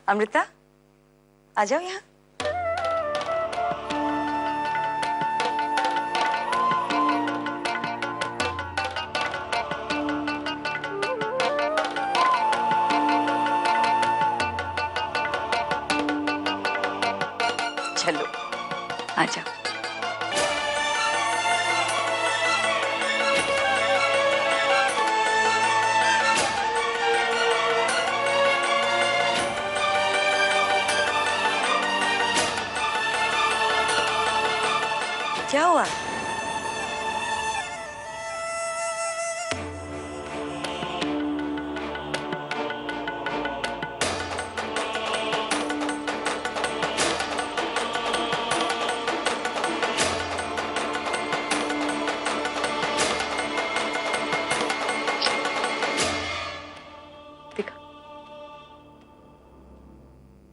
अमृता, आ जाओ यहाँ। चलो आ जाओ। क्या हुआ?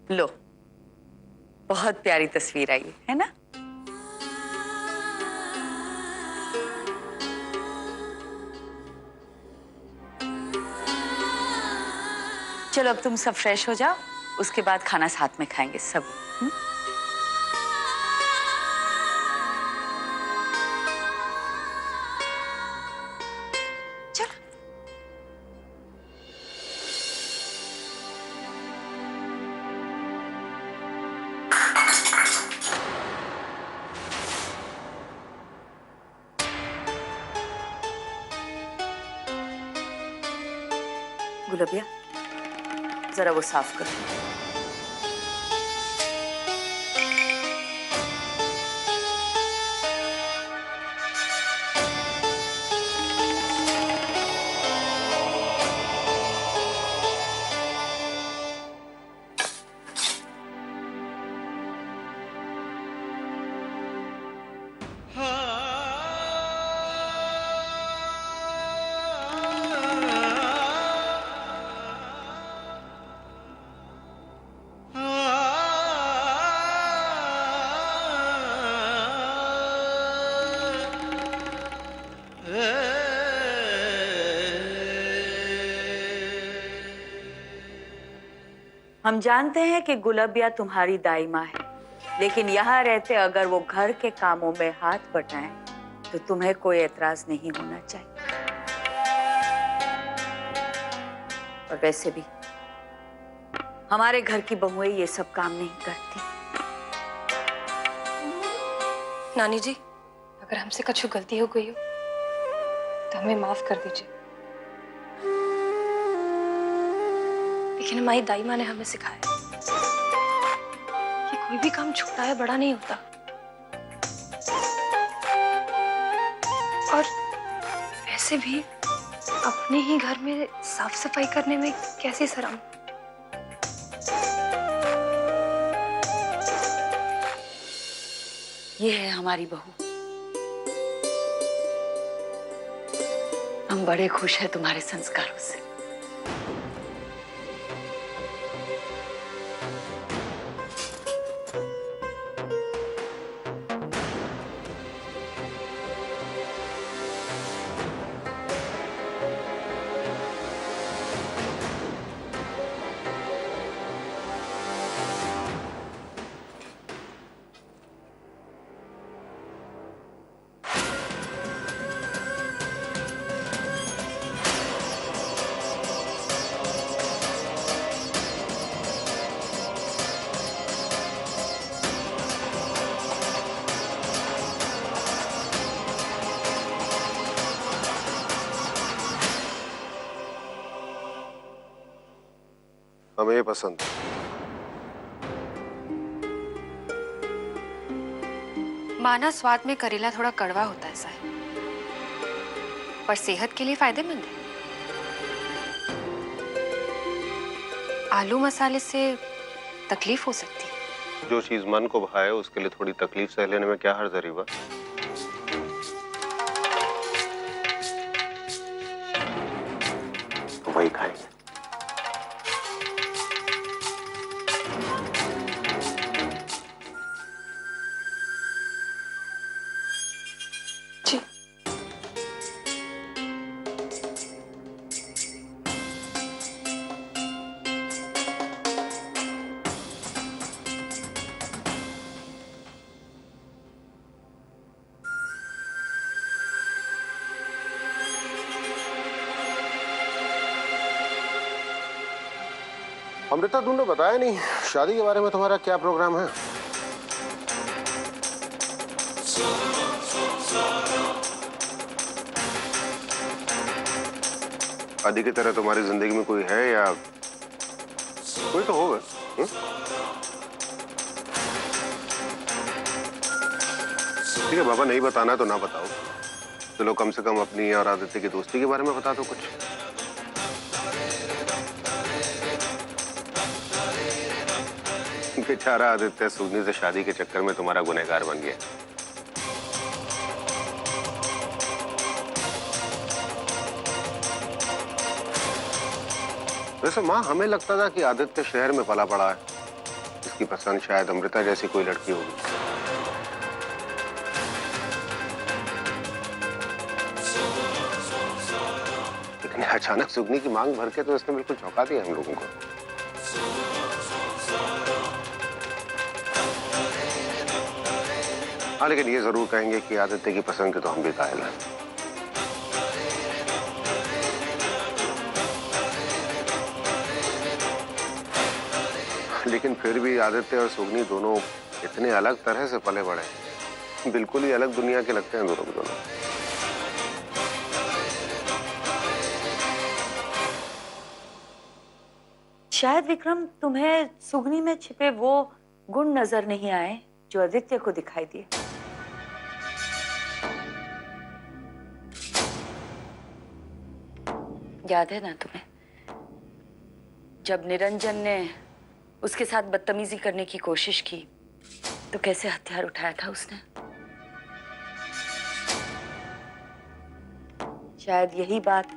लो, बहुत प्यारी तस्वीर आई है ना? चलो अब तुम सब फ्रेश हो जाओ, उसके बाद खाना साथ में खाएंगे सब। चलो। गुलाबिया, जरा वो साफ कर। हम जानते हैं कि गुलाबिया तुम्हारी दाई माँ है, लेकिन यहाँ रहते अगर वो घर के कामों में हाथ बटाएं तो तुम्हें कोई एतराज नहीं होना चाहिए। और वैसे भी हमारे घर की बहुएं ये सब काम नहीं करती। नानी जी, अगर हमसे कुछ गलती हो गई हो तो हमें माफ कर दीजिए। लेकिन हमारी दाई माँ ने हमें सिखाया कि कोई भी काम छोटा या बड़ा नहीं होता, और वैसे भी अपने ही घर में साफ सफाई करने में कैसी शर्म। ये है हमारी बहू। हम बड़े खुश हैं तुम्हारे संस्कारों से। हमें ये पसंद। माना स्वाद में करेला थोड़ा कड़वा होता है साहब, पर सेहत के लिए फायदेमंद है। आलू मसाले से तकलीफ हो सकती है। जो चीज मन को भाए उसके लिए थोड़ी तकलीफ सह लेने में क्या हर्ज है रीवा? तो वही खाएंगे। जी। अमृता, तुमने बताया नहीं शादी के बारे में तुम्हारा क्या प्रोग्राम है? शादी की तरह तुम्हारी जिंदगी में कोई है या कोई तो होगा? ठीक है बाबा, नहीं बताना तो ना बताओ। चलो कम से कम अपनी और आदित्य की दोस्ती के बारे में बता दो कुछ। बेचारा आदित्य सुगनी से शादी के चक्कर में तुम्हारा गुनहगार बन गया। वैसे माँ, हमें लगता था कि आदित्य शहर में पला पड़ा है, इसकी पसंद शायद अमृता जैसी कोई लड़की होगी। लेकिन अचानक सुगनी की मांग भर के तो इसने बिल्कुल चौंका दिया हम लोगों को। हाँ, लेकिन ये जरूर कहेंगे कि आदित्य की पसंद के तो हम भी कायल हैं। लेकिन फिर भी आदित्य और सुगनी दोनों इतने अलग तरह से पले बड़े हैं, बिल्कुल ही अलग दुनिया के लगते हैं दोनों के दोनों। शायद विक्रम, तुम्हें सुगनी में छिपे वो गुण नजर नहीं आए जो आदित्य को दिखाई दिए। याद है ना तुम्हें, जब निरंजन ने उसके साथ बदतमीजी करने की कोशिश की तो कैसे हथियार उठाया था उसने? शायद यही बात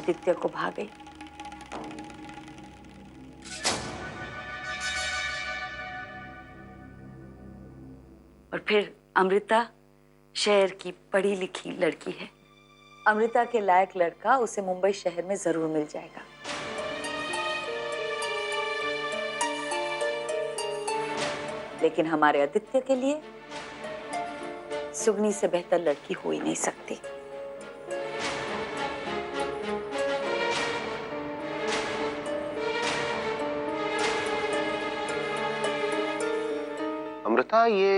आदित्य को भा गई। और फिर अमृता शहर की पढ़ी लिखी लड़की है। अमृता के लायक लड़का उसे मुंबई शहर में जरूर मिल जाएगा। लेकिन हमारे आदित्य के लिए सुगनी से बेहतर लड़की हो ही नहीं सकती। अमृता, ये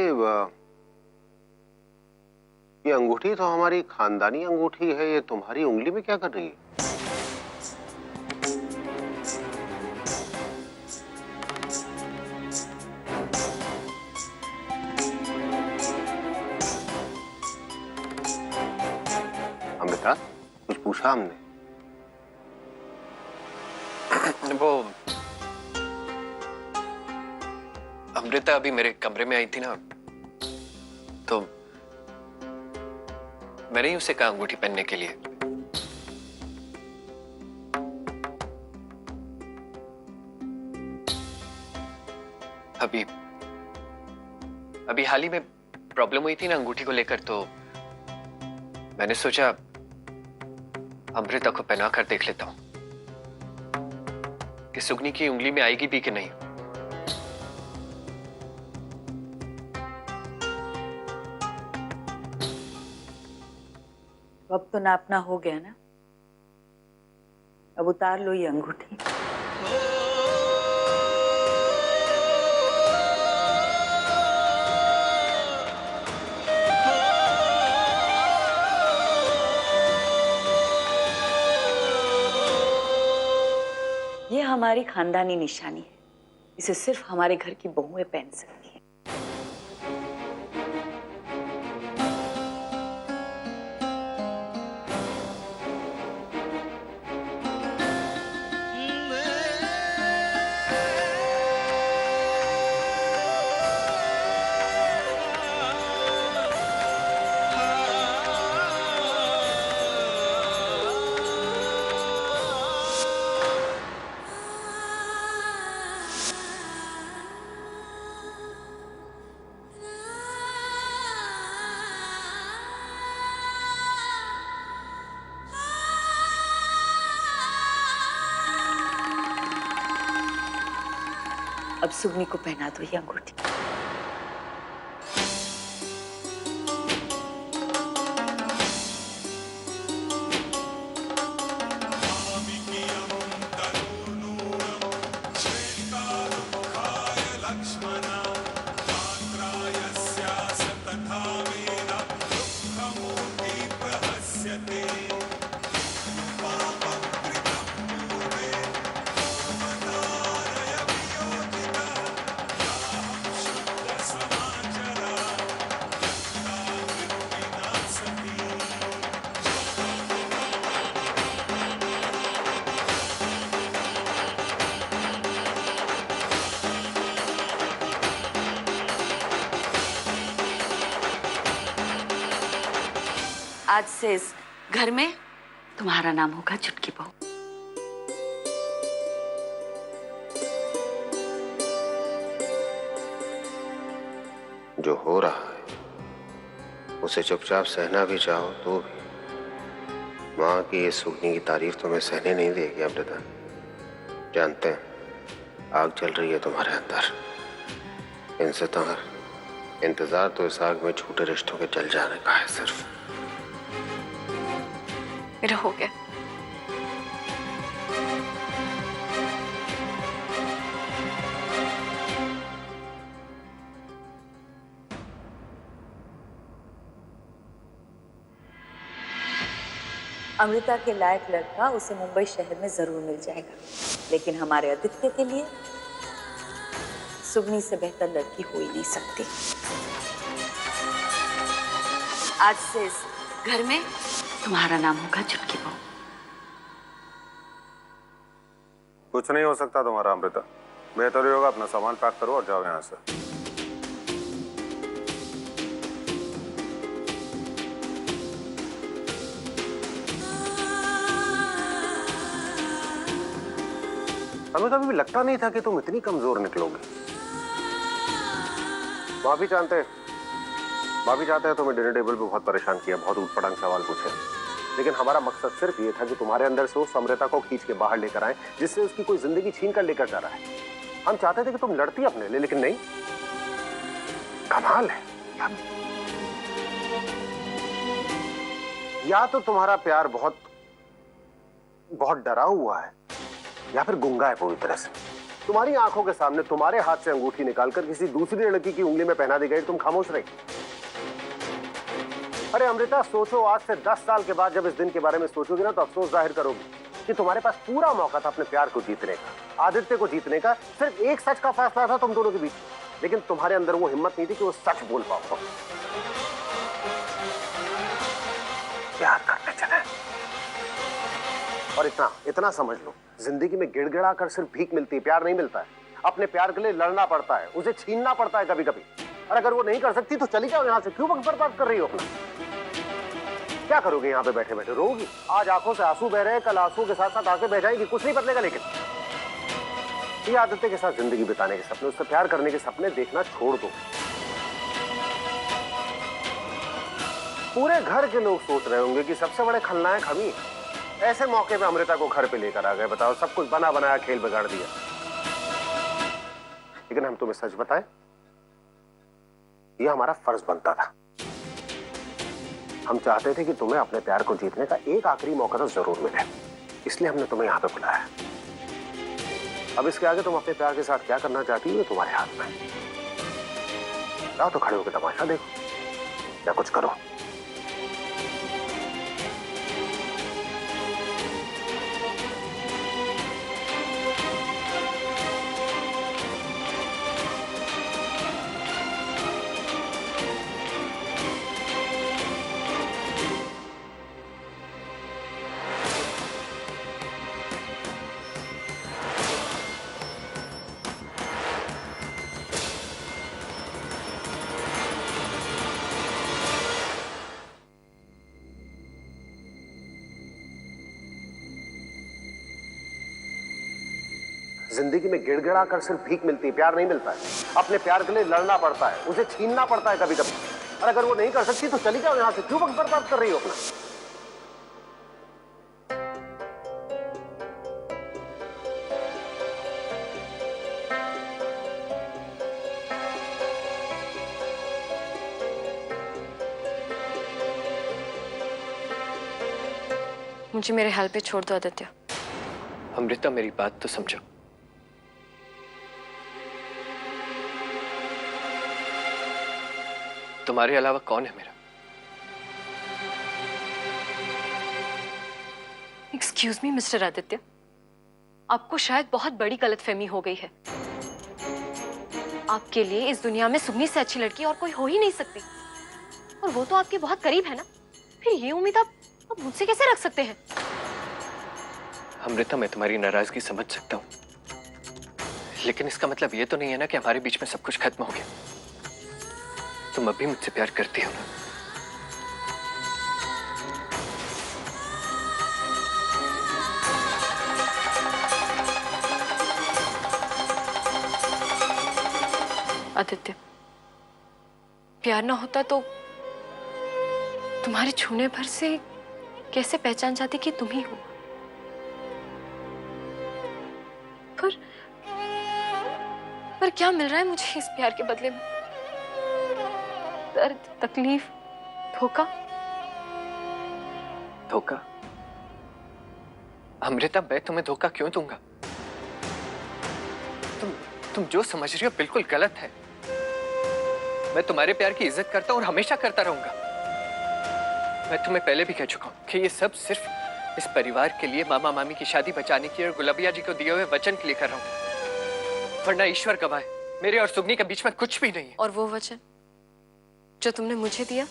अंगूठी तो हमारी खानदानी अंगूठी है, ये तुम्हारी उंगली में क्या कर रही है? अमृता, कुछ पूछा हमने? वो अमृता अभी मेरे कमरे में आई थी ना, तो मैंने ही उसे कहा अंगूठी पहनने के लिए। अभी हाल ही में प्रॉब्लम हुई थी ना अंगूठी को लेकर, तो मैंने सोचा अमृता को पहना कर देख लेता हूं कि सुगनी की उंगली में आएगी भी कि नहीं। अब तो नापना हो गया ना, अब उतार लो ये अंगूठी। ये हमारी खानदानी निशानी है, इसे सिर्फ हमारे घर की बहुएं पहन सकती हैं। अब सुगनी को पहना दो ये अंगूठी। आज से इस घर में तुम्हारा नाम होगा चुटकी बहू। जो हो रहा है उसे चुपचाप सहना भी चाहो तो भी माँ की ये सुगनी की तारीफ तुम्हें सहने नहीं देगी अमृता। जानते हैं आग चल रही है तुम्हारे अंदर। इनसे तो इंतजार तो इस आग में छूटे रिश्तों के जल जाने का है सिर्फ। मेरा हो गया। अमृता के लायक लड़का उसे मुंबई शहर में जरूर मिल जाएगा, लेकिन हमारे आदित्य के लिए सुगनी से बेहतर लड़की हो ही नहीं सकती। आज से इस घर में तुम्हारा नाम होगा चुटकी बहू। कुछ नहीं हो सकता तुम्हारा अमृता। बेहतर होगा अपना सामान पैक करो और जाओ यहाँ से। हमें कभी भी लगता नहीं था कि तुम इतनी कमजोर निकलोगे। भाभी चाहते हैं तुम्हें डिनर टेबल पे बहुत परेशान किया, बहुत ऊटपटांग सवाल पूछे, लेकिन हमारा मकसद सिर्फ ये था कि तुम्हारे अंदर से उस अमृता को खींच के बाहर लेकर आए जिससे उसकी कोई जिंदगी छीन कर लेकर जा रहा है। हम चाहते थे कि तुम लड़ती अपने लिए, लेकिन नहीं। कमाल है। या तो तुम्हारा प्यार बहुत बहुत डरा हुआ है या फिर गुंगा है पूरी तरह से। तुम्हारी आंखों के सामने तुम्हारे हाथ से अंगूठी निकालकर किसी दूसरी लड़की की उंगली में पहना दी गई, तुम खामोश रही। अरे अमृता सोचो, आज से 10 साल के बाद जब इस दिन के बारे में सोचोगी ना तो अफसोस जाहिर करोगी कि तुम्हारे पास पूरा मौका था अपने प्यार को जीतने का, आदित्य को जीतने का। सिर्फ एक सच का फैसला था तुम दोनों के बीच, लेकिन तुम्हारे अंदर वो हिम्मत नहीं थी कि वो सच बोल पाओ। प्यार करने चले और इतना समझ लो, जिंदगी में गिड़गिड़ा कर सिर्फ भीख मिलती है, प्यार नहीं मिलता है। अपने प्यार के लिए लड़ना पड़ता है, उसे छीनना पड़ता है कभी कभी। और अगर वो नहीं कर सकती तो चली जाओ यहाँ से। क्यों वक्त बर्बाद कर रही हो अपना? क्या करोगे यहाँ पे बैठे बैठे? रोगी? आज आंखों से आंसू बह रहे हैं, कल आंसू के साथ साथ आंखें बह जाएंगी, कुछ नहीं बदलेगा। लेकिन ये आदित्य के साथ जिंदगी बिताने के सपने, उससे प्यार करने के सपने देखना छोड़ दो। पूरे घर के लोग सोच रहे होंगे कि सबसे बड़े खलनायक हम ही। ऐसे मौके पे अमृता को घर पे लेकर आ गए, बताओ, सब कुछ बना बनाया खेल बिगाड़ दिया। लेकिन हम तुम्हें सच बताएं, यह हमारा फर्ज बनता था। हम चाहते थे कि तुम्हें अपने प्यार को जीतने का एक आखिरी मौका तो जरूर मिले, इसलिए हमने तुम्हें यहाँ पे बुलाया। अब इसके आगे तुम अपने प्यार के साथ क्या करना चाहती हो, ये तुम्हारे हाथ में। जाओ तो खड़े होकर तमाशा देखो या कुछ करो। जिंदगी में गिड़गिड़ा कर सिर्फ भीख मिलती है, प्यार नहीं मिलता है। अपने प्यार के लिए लड़ना पड़ता है, उसे छीनना पड़ता है कभी कभी। और अगर वो नहीं कर सकती तो चली जाओ यहाँ से। क्यों वक्त बर्बाद कर रही हो अपना? मुझे मेरे हाल पे छोड़ दो आदित्य। अमृता मेरी बात तो समझो। तुम्हारे अलावा कौन है मेरा? एक्सक्यूज मी मिस्टर आदित्य, आपको शायद बहुत बड़ी गलतफहमी हो गई है। आपके लिए इस दुनिया में सुगनी से अच्छी लड़की और कोई हो ही नहीं सकती, और वो तो आपके बहुत करीब है ना। फिर ये उम्मीद आप मुझसे कैसे रख सकते हैं? अमृता, मैं तुम्हारी नाराजगी समझ सकता हूँ, लेकिन इसका मतलब ये तो नहीं है ना कि हमारे बीच में सब कुछ खत्म हो गया। तुम अभी मुझसे प्यार करती हो ना? प्यार ना होता तो तुम्हारे छूने भर से कैसे पहचान जाती कि तुम ही हो। पर क्या मिल रहा है मुझे इस प्यार के बदले में? दर्द, तकलीफ, धोखा। धोखा? अमृता, मैं तुम्हें धोखा क्यों दूंगा? तुम जो समझ रही हो बिल्कुल गलत है। मैं तुम्हारे प्यार की इज्जत करता हूं और हमेशा करता रहूंगा। मैं तुम्हें पहले भी कह चुका हूं कि ये सब सिर्फ इस परिवार के लिए, मामा मामी की शादी बचाने की और गुलाबिया जी को दिए हुए वचन के लिए कर रहा हूं। वरना ईश्वर गवाह है, मेरे और सुगनी के बीच में कुछ भी नहीं है। और वो वचन जो तुमने मुझे दिया,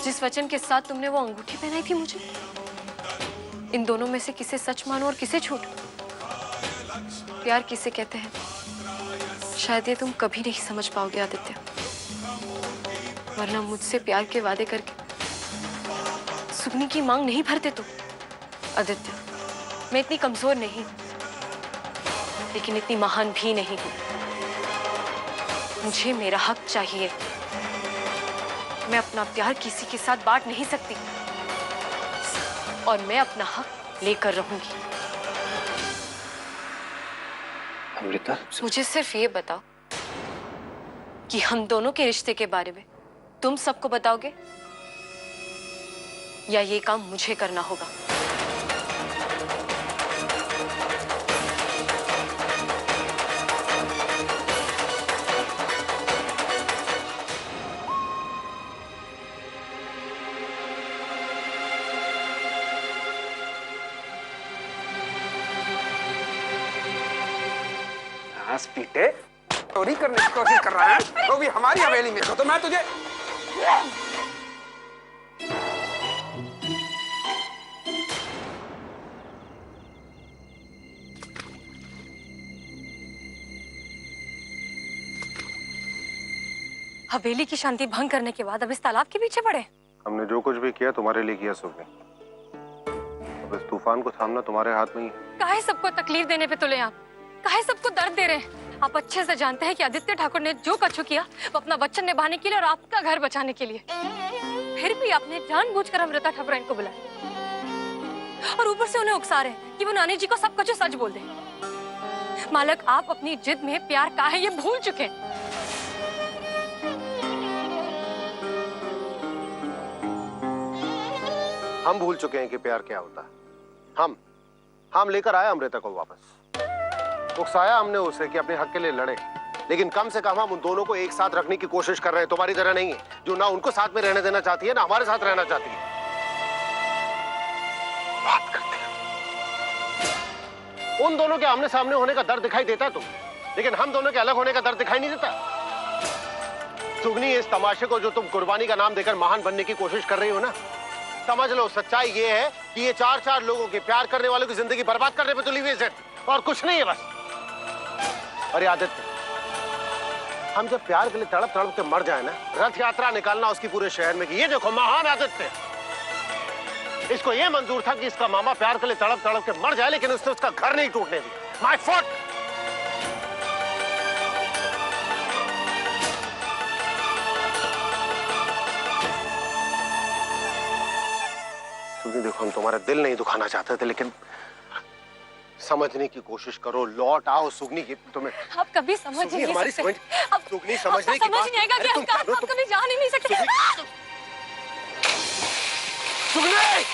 जिस वचन के साथ तुमने वो अंगूठी पहनाई थी मुझे, इन दोनों में से किसे सच मानो और किसे झूठ? प्यार किसे कहते हैं शायद ये तुम कभी नहीं समझ पाओगे आदित्य। वरना मुझसे प्यार के वादे करके सुगनी की मांग नहीं भरते तुम। आदित्य, मैं इतनी कमजोर नहीं, लेकिन इतनी महान भी नहीं हूं। मुझे मेरा हक चाहिए। मैं अपना प्यार किसी के साथ बांट नहीं सकती, और मैं अपना हक लेकर रहूंगी। अमृता, मुझे सिर्फ ये बताओ कि हम दोनों के रिश्ते के बारे में तुम सबको बताओगे या ये काम मुझे करना होगा? पीटे चोरी करने की कोशिश कर रहा है, वो भी हमारी हवेली में। तो मैं तुझे हवेली की शांति भंग करने के बाद अब इस तालाब के पीछे पड़े? हमने जो कुछ भी किया तुम्हारे लिए किया सुगनी। अब इस तूफान को थामना तुम्हारे हाथ में ही है। काहे सबको तकलीफ देने पे तुले आप? काहे सबको दर्द दे रहे हैं? आप अच्छे से जानते हैं कि आदित्य ठाकुर ने जो कछु किया वो अपना वचन निभाने के लिए और आपका घर बचाने के लिए। फिर भी आपने जानबूझकर अमृता ठाकुर को बुलाया और ऊपर से उन्हें उकसा रहे हैं कि वो नानी जी को सब कुछ सच बोल दे। मालक, आप अपनी जिद में प्यार का है ये भूल चुके हैं। हम भूल चुके हैं कि प्यार क्या होता है। हम लेकर आए अमृता को वापस। उकसाया हमने उसे कि अपने हक के लिए लड़े, लेकिन कम से कम हम उन दोनों को एक साथ रखने की कोशिश कर रहे हैं। तुम्हारी तरह नहीं है जो ना उनको साथ में रहने देना चाहती है ना हमारे साथ रहना चाहती है। बात करते हैं उन दोनों के आमने सामने होने का दर्द दिखाई देता तुम, लेकिन हम दोनों के अलग होने का दर्द दिखाई नहीं देता। सुगनी, इस तमाशे को जो तुम कुर्बानी का नाम देकर महान बनने की कोशिश कर रही हो ना, समझ लो सच्चाई ये है कि ये चार लोगों के प्यार करने वालों की जिंदगी बर्बाद करने पे तुली हुई है और कुछ नहीं है बस। अरे आदित्य, हम जब प्यार के लिए तड़प तड़प के मर जाए ना, रथ यात्रा निकालना उसकी पूरे शहर में कि ये देखो महान आदित्य। इसको ये मंजूर था कि इसका मामा प्यार के लिए तड़प तड़प के मर जाए, लेकिन उसने उसका घर नहीं टूटने दिया। My fault. सुनिए, देखो हम तुम्हारा दिल नहीं दुखाना चाहते थे, लेकिन समझने की कोशिश करो। लौट आओ सुगनी की। तुम्हें आप कभी समझ ही नहीं सकते। सुगनी, समझने की समझ नहीं आएगा कि आप कभी जान ही नहीं सकते। सुगनी!